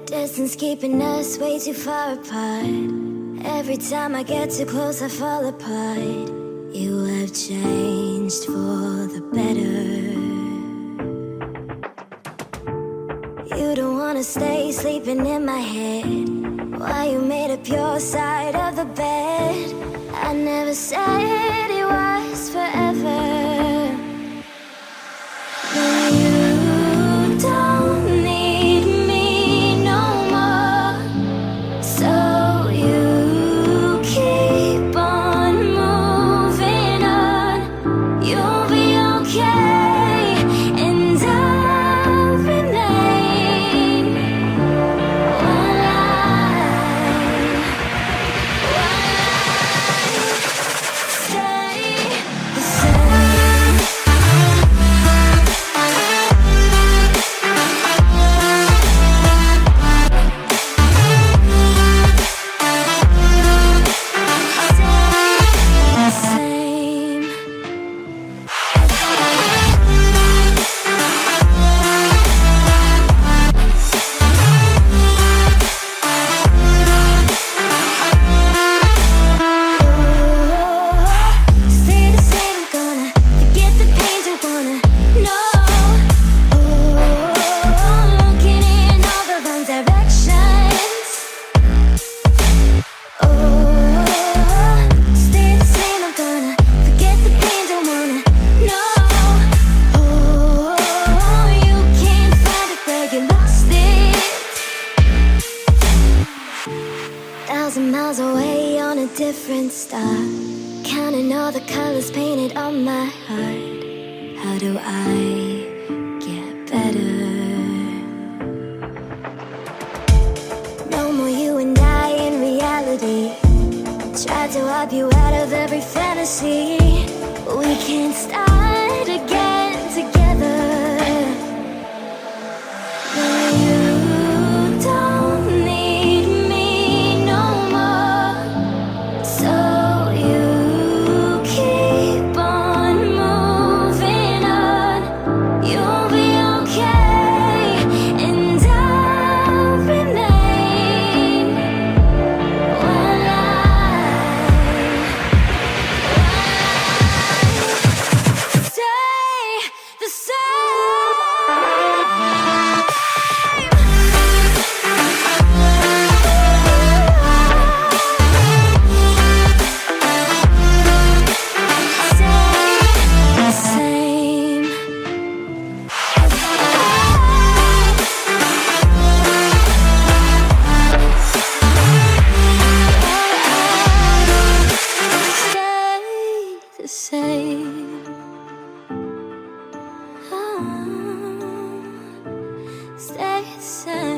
Distance keeping us way too far apart. Every time I get too close, I fall apart. You have changed for the better. You don't wanna stay sleeping in my head. Why you made up your side of the bed? I never said it was forever. When you don't need me no more, so you keep on moving on. You'll be okay, and I'll remain. One line, stay the same. Same. Stay the same, I'm gonna forget the pain, don't wanna know. Looking in all the wrong directions. Stay the same, I'm gonna forget the pain, don't wanna know. You can't find it where you lost it. 1,000 miles away on a different star, counting all the colors painted on my heart. How do I get better? No more you and I in reality. Tried to wipe you out of every fantasy. We can't start again together. When you don't need me no more, so you keep on moving on. You'll be okay, and I'll remain. One line, stay the same. Stay the same. Stay the same. Stay the same.